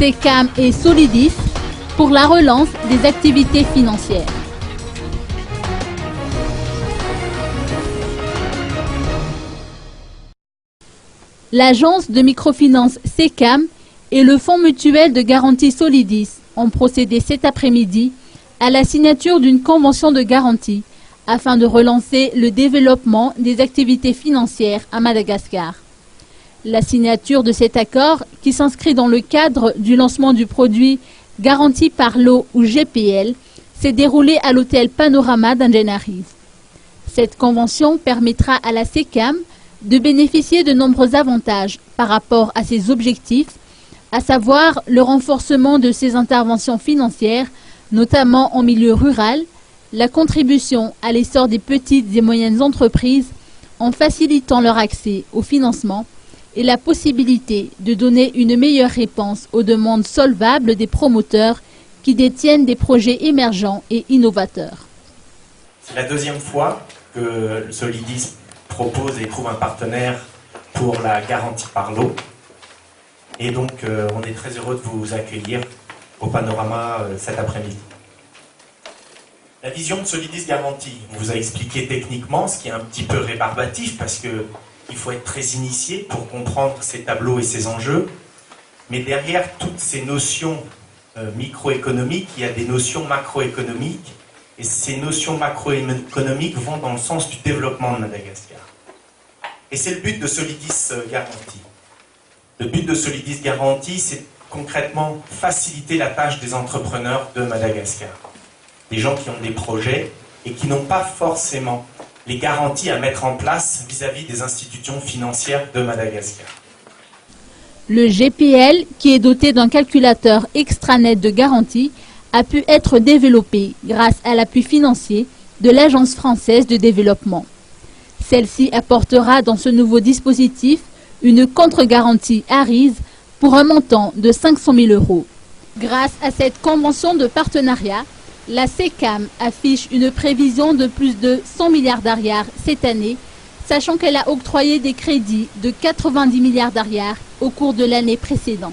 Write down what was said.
SECAM et Solidis pour la relance des activités financières. L'agence de microfinance SECAM et le Fonds mutuel de garantie Solidis ont procédé cet après-midi à la signature d'une convention de garantie afin de relancer le développement des activités financières à Madagascar. La signature de cet accord, qui s'inscrit dans le cadre du lancement du produit garanti par l'eau ou GPL, s'est déroulée à l'hôtel Panorama d'Angenariz. Cette convention permettra à la SECAM de bénéficier de nombreux avantages par rapport à ses objectifs, à savoir le renforcement de ses interventions financières, notamment en milieu rural, la contribution à l'essor des petites et moyennes entreprises en facilitant leur accès au financement et la possibilité de donner une meilleure réponse aux demandes solvables des promoteurs qui détiennent des projets émergents et innovateurs. C'est la deuxième fois que Solidis propose et trouve un partenaire pour la garantie par l'eau. Et donc, on est très heureux de vous accueillir au Panorama cet après-midi. La vision de Solidis Garantie, on vous a expliqué techniquement, ce qui est un petit peu rébarbatif parce qu'il faut être très initié pour comprendre ces tableaux et ces enjeux. Mais derrière toutes ces notions microéconomiques, il y a des notions macroéconomiques. Et ces notions macroéconomiques vont dans le sens du développement de Madagascar. Et c'est le but de Solidis Garantie. Le but de Solidis Garantie, c'est concrètement faciliter la tâche des entrepreneurs de Madagascar. Des gens qui ont des projets et qui n'ont pas forcément les garanties à mettre en place vis-à-vis des institutions financières de Madagascar. Le GPL, qui est doté d'un calculateur extranet de garantie, a pu être développé grâce à l'appui financier de l'Agence française de développement. Celle-ci apportera dans ce nouveau dispositif une contre-garantie ARIS pour un montant de 500 000 €. Grâce à cette convention de partenariat, la SECAM affiche une prévision de plus de 100 milliards d'ariars cette année, sachant qu'elle a octroyé des crédits de 90 milliards d'ariars au cours de l'année précédente.